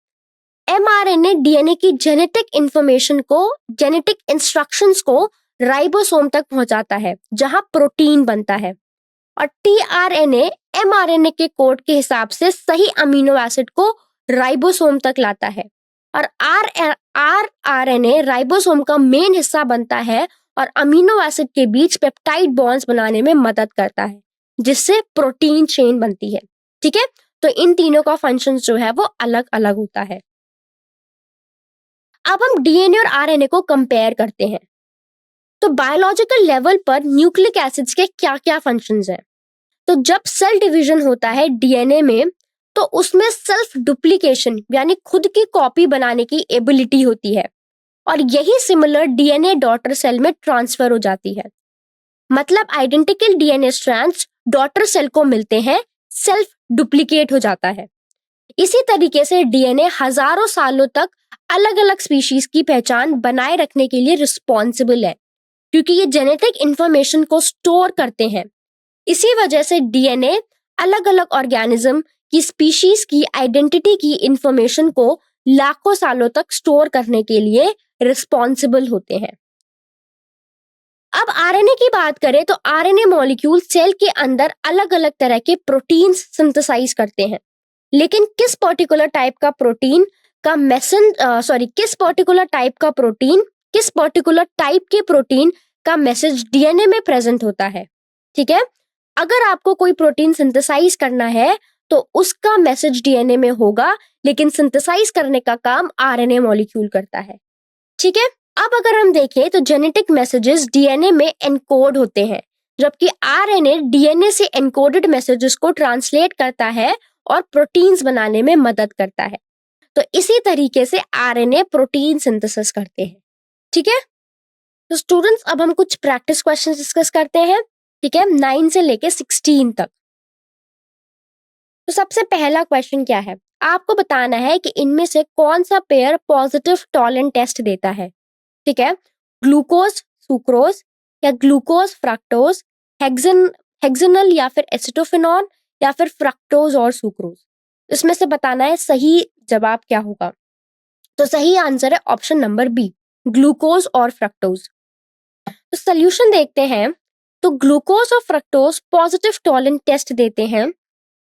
एमआरएनए डीएनए की जेनेटिक इंफॉर्मेशन को, जेनेटिक इंस्ट्रक्शंस को राइबोसोम तक पहुंचाता है जहां प्रोटीन बनता है, और टीआरएनए एमआरएनए के कोड के हिसाब से सही अमीनो एसिड को राइबोसोम तक लाता है, और आरआरएनए राइबोसोम का मेन हिस्सा बनता है और अमीनो एसिड के बीच पेप्टाइड बॉन्ड्स बनाने में मदद करता है, जिससे प्रोटीन चेन बनती है। ठीक है, तो इन तीनों का फंक्शन जो है वो अलग अलग होता है। अब हम डीएनए और आरएनए को कंपेयर करते हैं। तो बायोलॉजिकल लेवल पर न्यूक्लिक एसिड्स के क्या क्या फंक्शंस हैं? तो जब सेल डिवीजन होता है डीएनए में, तो उसमें सेल्फ डुप्लीकेशन यानी खुद की कॉपी बनाने की एबिलिटी होती है, और यही सिमिलर डीएनए डॉटर सेल में ट्रांसफर हो जाती है। मतलब identical DNA strands daughter cell को मिलते हैं, सेल्फ डुप्लीकेट हो जाता है। इसी तरीके से डीएनए हजारों सालों तक अलग अलग स्पीशीज की पहचान बनाए रखने के लिए रिस्पॉन्सिबल है, क्योंकि ये जेनेटिक इंफॉर्मेशन को स्टोर करते हैं। इसी वजह से डीएनए अलग अलग ऑर्गेनिज्म की स्पीशीज की आइडेंटिटी की इंफॉर्मेशन को लाखों सालों तक स्टोर करने के लिए रिस्पॉन्सिबल होते हैं। अब आरएनए की बात करें तो आरएनए मॉलिक्यूल सेल के अंदर अलग अलग तरह के प्रोटीन्स सिंथेसाइज करते हैं, लेकिन किस पर्टिकुलर टाइप का प्रोटीन का मैसेज डीएनए में प्रेजेंट होता है। ठीक है, अगर आपको कोई प्रोटीन सिंथेसाइज करना है तो उसका मैसेज डीएनए में होगा, लेकिन सिंथेसाइज करने का काम आरएनए मॉलिक्यूल करता है। ठीक है, अब अगर हम देखें तो जेनेटिक मैसेजेस डीएनए में एनकोड होते हैं, जबकि आरएनए डीएनए से एनकोडेड मैसेजेस को ट्रांसलेट करता है और प्रोटीन्स बनाने में मदद करता है। तो इसी तरीके से आरएनए प्रोटीन सिंथेसिस करते हैं। ठीक है, तो स्टूडेंट्स अब हम कुछ प्रैक्टिस क्वेश्चंस डिस्कस करते हैं। ठीक है, 9 से लेके 16 तक। तो सबसे पहला क्वेश्चन क्या है? आपको बताना है कि इनमें से कौन सा पेयर पॉजिटिव टॉलन टेस्ट देता है। ठीक है, ग्लूकोज सुक्रोज या ग्लूकोज फ्रक्टोज, हेक्सेनल या फिर एसिटोफिनॉन या फिर फ्रक्टोज और सुक्रोज। इसमें से बताना है सही जवाब क्या होगा। तो सही आंसर है ऑप्शन नंबर बी, ग्लूकोज और फ्रक्टोज। तो सोल्यूशन देखते हैं। तो ग्लूकोज और फ्रक्टोज पॉजिटिव टॉलन टेस्ट देते हैं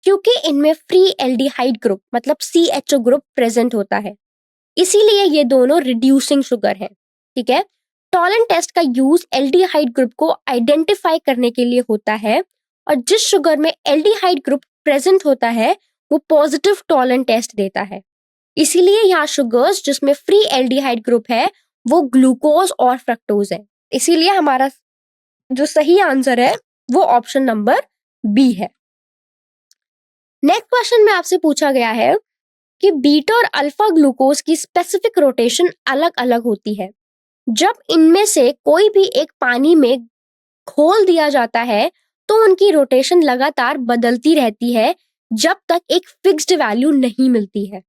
क्योंकि इनमें फ्री एल्डिहाइड ग्रुप मतलब CHO ग्रुप प्रेजेंट होता है, इसीलिए ये दोनों रिड्यूसिंग शुगर है। ठीक है, टॉलन टेस्ट का यूज एल्डिहाइड ग्रुप को आइडेंटिफाई करने के लिए होता है, और जिस शुगर में एल्डिहाइड ग्रुप प्रेजेंट होता है वो पॉजिटिव टॉलन टेस्ट देता है। इसीलिए यहाँ शुगर्स जिसमें फ्री एल्डिहाइड ग्रुप है वो ग्लूकोज और फ्रक्टोज है। इसीलिए हमारा जो सही आंसर है वो ऑप्शन नंबर बी है। नेक्स्ट क्वेश्चन में आपसे पूछा गया है कि बीटा और अल्फा ग्लूकोज की स्पेसिफिक रोटेशन अलग अलग होती है। जब इनमें से कोई भी एक पानी में घोल दिया जाता है तो उनकी रोटेशन लगातार बदलती रहती है जब तक एक फिक्स्ड वैल्यू नहीं मिलती है।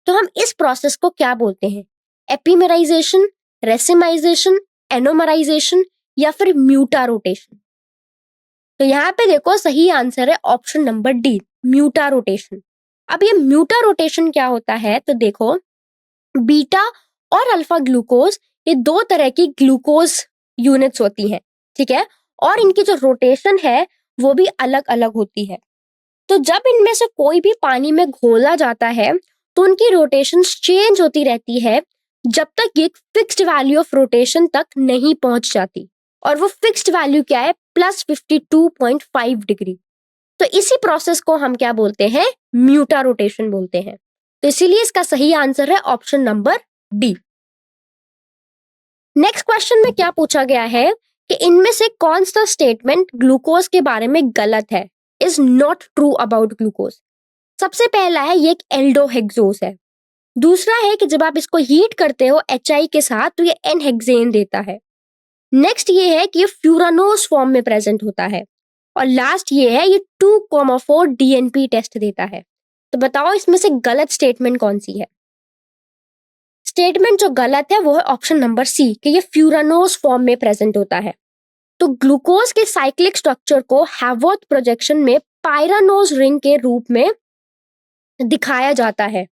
तो हम इस प्रोसेस को क्या बोलते हैं? एपिमेराइजेशन, रेसिमाइजेशन, एनोमराइजेशन या फिर म्यूटा रोटेशन? तो यहाँ पे देखो सही आंसर है ऑप्शन नंबर डी, म्यूटा रोटेशन। अब ये म्यूटा रोटेशन क्या होता है, तो देखो बीटा और अल्फा ग्लूकोज ये दो तरह की ग्लूकोज यूनिट्स होती हैं, ठीक है, और इनकी जो रोटेशन है वो भी अलग अलग होती है। तो जब इनमें से कोई भी पानी में घोला जाता है तो उनकी रोटेशन चेंज होती रहती है जब तक ये फिक्स्ड वैल्यू ऑफ रोटेशन तक नहीं पहुंच जाती, और वो फिक्स्ड वैल्यू क्या है, +52.5 डिग्री। तो इसी प्रोसेस को हम क्या बोलते हैं, म्यूटा रोटेशन बोलते हैं। तो इसीलिए इसका सही आंसर है option number D. Next question में क्या पूछा गया है कि इनमें से कौन सा स्टेटमेंट ग्लूकोज के बारे में गलत है, is not true about glucose. सबसे पहला है ये एक एल्डोहेक्सोस है। दूसरा है कि जब आप इसको हीट करते हो HI के साथ तो ये एन हेक्सेन देता है। नेक्स्ट ये है कि ये फ्यूरानोस फॉर्म में प्रेजेंट होता है। और लास्ट ये है ये 2,4 DNP टेस्ट देता है। तो बताओ इसमें से गलत स्टेटमेंट कौन सी है। स्टेटमेंट जो गलत है वो है ऑप्शन नंबर सी कि ये फ्यूरानोस फॉर्म में प्रेजेंट होता है। तो ग्लूकोज के साइक्लिक स्ट्रक्चर को हैवॉर्थ प्रोजेक्शन में पायरानोज रिंग के रूप में दिखाया जाता है,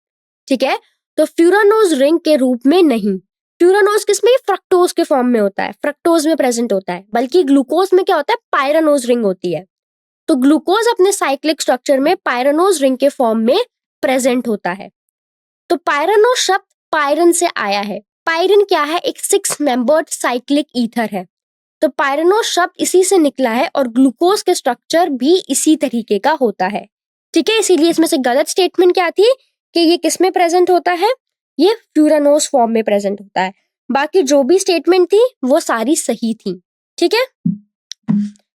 ठीक है, तो फ्यूरानोज रिंग के रूप में नहीं। फ्यूरानोज किसमें, फ्रक्टोज के फॉर्म में होता है, फ्रक्टोज में प्रेजेंट होता है, बल्कि ग्लूकोज में क्या होता है, पायरानोज रिंग होती है। तो ग्लूकोज अपने साइक्लिक स्ट्रक्चर में पायरानोज रिंग के फॉर्म में प्रेजेंट होता है। तो पायरानोज शब्द पायरन से आया है। पायरन क्या है, एक 6 मेंबर्ड साइक्लिक ईथर है। तो पायरानोज शब्द इसी से निकला है और ग्लूकोज के स्ट्रक्चर भी इसी तरीके का होता है, ठीक है। इसीलिए इसमें से गलत स्टेटमेंट क्या थी कि ये किस में प्रेजेंट होता है, ये फ्यूरानोज फॉर्म में प्रेजेंट होता है। बाकी जो भी स्टेटमेंट थी वो सारी सही थी, ठीक है।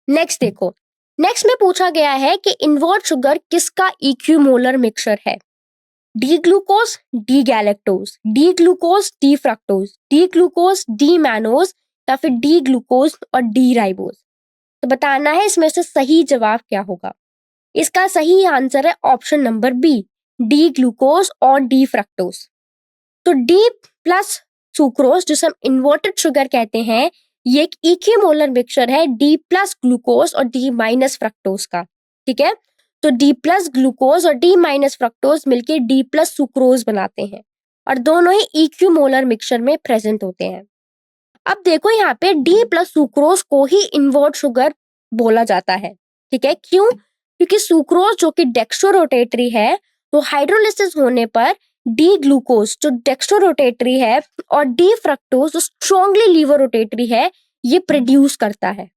नेक्स्ट देखो, नेक्स्ट में पूछा गया है कि इन्वर्ट शुगर किसका इक्विमोलर मिक्सचर है। D glucose, D galactose, D glucose, D fructose, D glucose, D mannose, या फिर डी ग्लूकोज और डी राइबोज। तो बताना है इसमें से सही जवाब क्या होगा। इसका सही आंसर है option number B, D glucose और डी फ्रक्टोज। तो डी प्लस सुक्रोज जिसे हम इन्वर्टेड शुगर कहते हैं, ये एक इक्विमोलर मिक्सचर है डी प्लस ग्लूकोज और डी माइनस फ्रक्टोज का, ठीक है। तो डी प्लस ग्लूकोज और डी माइनस फ्रक्टोज मिलके डी प्लस सुक्रोज बनाते हैं और दोनों ही इक्विमोलर मिक्सचर में प्रेजेंट होते हैं। अब देखो यहाँ पे डी प्लस सुक्रोज को ही इन्वर्ट शुगर बोला जाता है, ठीक है। क्यों, क्योंकि सुक्रोज जो कि डेक्स्ट्रोरोटेटरी है, तो हाइड्रोलिसिस होने पर डी ग्लूकोज जो डेक्स्ट्रोरोटेटरी है और डी फ्रक्टोज जो स्ट्रॉन्गली लीवर रोटेटरी है, ये प्रोड्यूस करता है।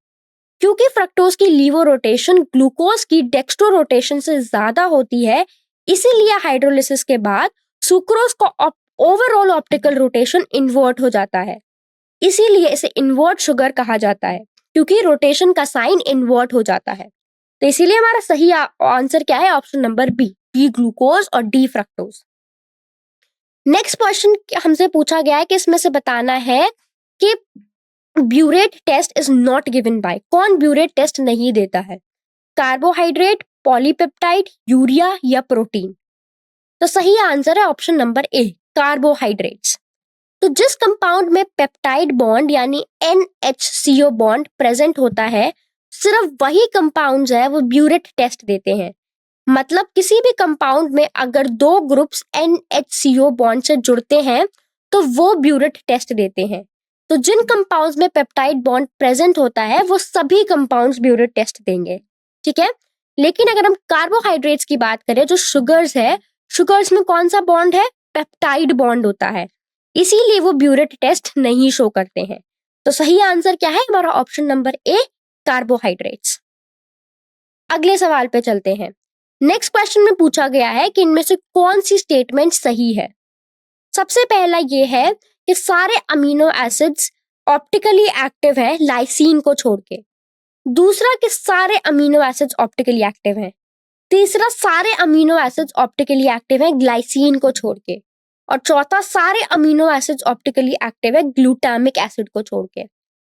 क्योंकि फ्रक्टोज की लीवर रोटेशन ग्लूकोज की डेक्स्ट्रो रोटेशन से ज्यादा होती है, इसीलिए हाइड्रोलिसिस के बाद सुक्रोज का ओवरऑल ऑप्टिकल रोटेशन इन्वर्ट हो जाता है। इसीलिए इसे इन्वर्ट शुगर कहा जाता है, क्योंकि रोटेशन का साइन इन्वर्ट हो जाता है। तो इसीलिए हमारा सही आंसर क्या है, option number B, D glucose और डी फ्रक्टोज। नेक्स्ट क्वेश्चन हमसे पूछा गया है कि इसमें से बताना है कि biuret test is not given by, कौन ब्यूरेट टेस्ट नहीं देता है, कार्बोहाइड्रेट, पॉलीपेप्टाइड, यूरिया या प्रोटीन। तो सही आंसर है ऑप्शन नंबर ए, कार्बोहाइड्रेट्स। तो जिस कंपाउंड में पेप्टाइड बॉन्ड यानी NHCO बॉन्ड प्रेजेंट होता है, सिर्फ वही कंपाउंड्स है वो ब्यूरेट टेस्ट देते हैं। मतलब किसी भी कंपाउंड में अगर दो ग्रुप्स NHCO बॉन्ड से जुड़ते हैं तो वो ब्यूरेट टेस्ट देते हैं। तो जिन कंपाउंड्स में पेप्टाइड बॉन्ड प्रेजेंट होता है वो सभी कंपाउंड्स ब्यूरेट टेस्ट देंगे, ठीक है। लेकिन अगर हम कार्बोहाइड्रेट्स की बात करें, जो शुगर्स है, शुगर्स में कौन सा बॉन्ड है, पेप्टाइड बॉन्ड होता है, इसीलिए वो ब्यूरेट टेस्ट नहीं शो करते हैं। तो सही आंसर क्या है हमारा, ऑप्शन नंबर ए, कार्बोहाइड्रेट्स। अगले सवाल पे चलते हैं। नेक्स्ट क्वेश्चन में पूछा गया है कि इनमें से कौन सी स्टेटमेंट सही है। सबसे पहला ये है कि सारे अमीनो एसिड्स ऑप्टिकली एक्टिव है लाइसीन को छोड़ के। दूसरा कि सारे अमीनो एसिड्स ऑप्टिकली एक्टिव हैं। तीसरा सारे अमीनो एसिड्स ऑप्टिकली एक्टिव है ग्लाइसीन को छोड़ के। और चौथा सारे अमीनो एसिड्स ऑप्टिकली एक्टिव है ग्लूटामिक एसिड को छोड़ के।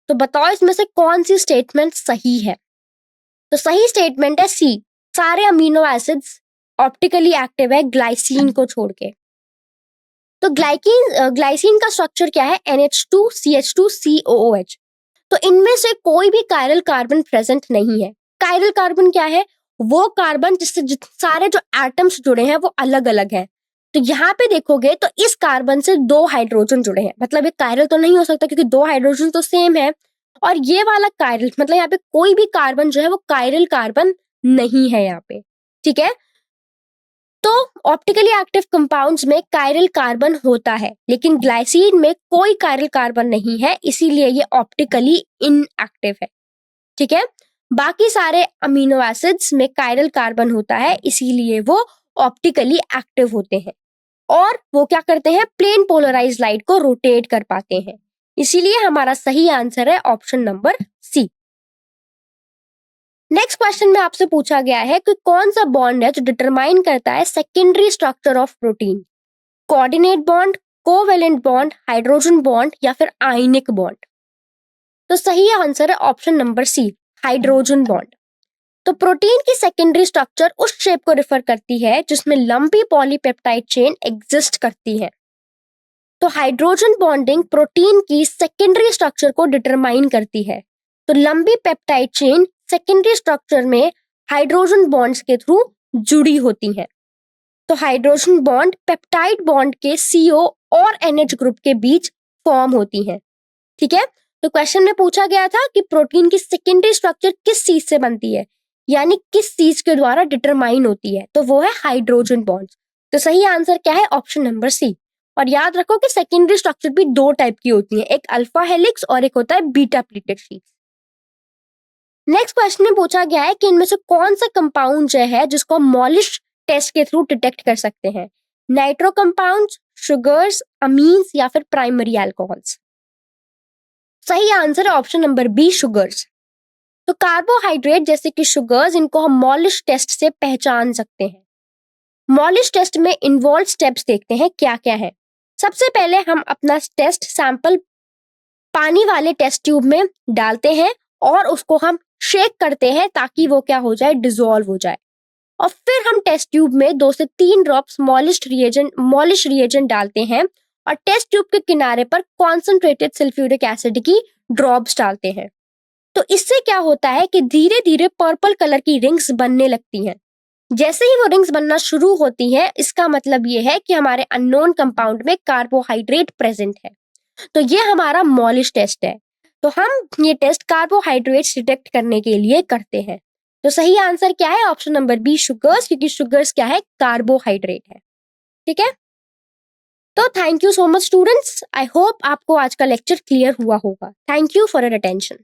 तो बताओ इसमें से कौन सी स्टेटमेंट सही है। तो सही स्टेटमेंट है सी, सारे अमीनो एसिड्स ऑप्टिकली एक्टिव है ग्लाइसीन को छोड़ के। तो ग्लाइसीन का स्ट्रक्चर क्या है, NH2CH2COOH। तो इनमें से कोई भी कायरल कार्बन प्रेजेंट नहीं है। कायरल कार्बन क्या है? वो कार्बन जिससे सारे जो एटम्स जुड़े हैं वो अलग अलग है। तो यहाँ पे देखोगे तो इस कार्बन से 2 हाइड्रोजन जुड़े हैं, मतलब ये कायरल तो नहीं हो सकता क्योंकि 2 हाइड्रोजन तो सेम है। और ये वाला कायरल मतलब यहाँ पे कोई भी कार्बन जो है वो कायरल कार्बन नहीं है यहाँ पे, ठीक है। तो ऑप्टिकली एक्टिव कंपाउंड्स में कायरल कार्बन होता है, लेकिन ग्लाइसिन में कोई कायरल कार्बन नहीं है, इसीलिए ये ऑप्टिकली इनएक्टिव है, ठीक है। बाकी सारे अमीनो एसिड्स में कायरल कार्बन होता है, इसीलिए वो ऑप्टिकली एक्टिव होते हैं और वो क्या करते हैं, प्लेन पोलराइज्ड लाइट को रोटेट कर पाते हैं। इसीलिए हमारा सही आंसर है option number C. Next question में आपसे पूछा गया है कि कौन सा बॉन्ड है जो डिटरमाइन करता है secondary structure of protein? Coordinate bond, covalent bond, hydrogen bond या फिर आयनिक बॉन्ड? तो सही आंसर है option number C, hydrogen bond. तो प्रोटीन की सेकेंडरी स्ट्रक्चर उस शेप को रिफर करती है जिसमें लंबी पॉलीपेप्टाइड चेन एग्जिस्ट करती है। तो हाइड्रोजन बॉन्डिंग प्रोटीन की सेकेंडरी स्ट्रक्चर को डिटरमाइन करती है। तो लंबी पेप्टाइड चेन सेकेंडरी स्ट्रक्चर में हाइड्रोजन बॉन्ड्स के थ्रू जुड़ी होती है। तो हाइड्रोजन बॉन्ड पेप्टाइड बॉन्ड के CO और NH ग्रुप के बीच फॉर्म होती है, ठीक है। तो क्वेश्चन में पूछा गया था कि प्रोटीन की सेकेंडरी स्ट्रक्चर किस चीज से बनती है, यानी किस चीज के द्वारा डिटरमाइन होती है, तो वो है हाइड्रोजन बॉन्ड्स। तो सही आंसर क्या है, ऑप्शन नंबर सी। और याद रखो कि सेकेंडरी स्ट्रक्चर भी 2 टाइप की होती है, एक अल्फा हेलिक्स और एक होता है beta pleated sheets. Next question में पूछा गया है कि इनमें से कौन सा कंपाउंड जो है जिसको हम मॉलिश टेस्ट के थ्रू डिटेक्ट कर सकते हैं? नाइट्रो कंपाउंड्स, शुगर्स, अमीन्स या फिर प्राइमरी अल्कोहल्स? सही आंसर है ऑप्शन नंबर बी, शुगर्स। तो कार्बोहाइड्रेट जैसे कि शुगर्स, इनको हम मॉलिश टेस्ट से पहचान सकते हैं। मॉलिश टेस्ट में इन्वॉल्व स्टेप्स देखते हैं क्या क्या है। सबसे पहले हम अपना टेस्ट सैंपल पानी वाले टेस्ट ट्यूब में डालते हैं और उसको हम शेक करते हैं ताकि वो क्या हो जाए, डिसॉल्व हो जाए। और फिर हम टेस्ट ट्यूब में 2 से 3 ड्रॉप्स मॉलिश रिएजेंट डालते हैं और टेस्ट ट्यूब के किनारे पर कॉन्सेंट्रेटेड सल्फ्यूरिक एसिड की ड्रॉप्स डालते हैं। तो इससे क्या होता है कि धीरे धीरे पर्पल कलर की रिंग्स बनने लगती हैं। जैसे ही वो रिंग्स बनना शुरू होती हैं, इसका मतलब ये है कि हमारे अननोन कंपाउंड में कार्बोहाइड्रेट प्रेजेंट है। तो ये हमारा मॉलिश टेस्ट है। तो हम ये टेस्ट कार्बोहाइड्रेट्स डिटेक्ट करने के लिए करते हैं। तो सही आंसर क्या है, ऑप्शन नंबर बी, शुगर्स, क्योंकि शुगर्स क्या है, कार्बोहाइड्रेट है, ठीक है। तो thank you so much students, I hope आपको आज का लेक्चर क्लियर हुआ होगा। Thank you for your attention.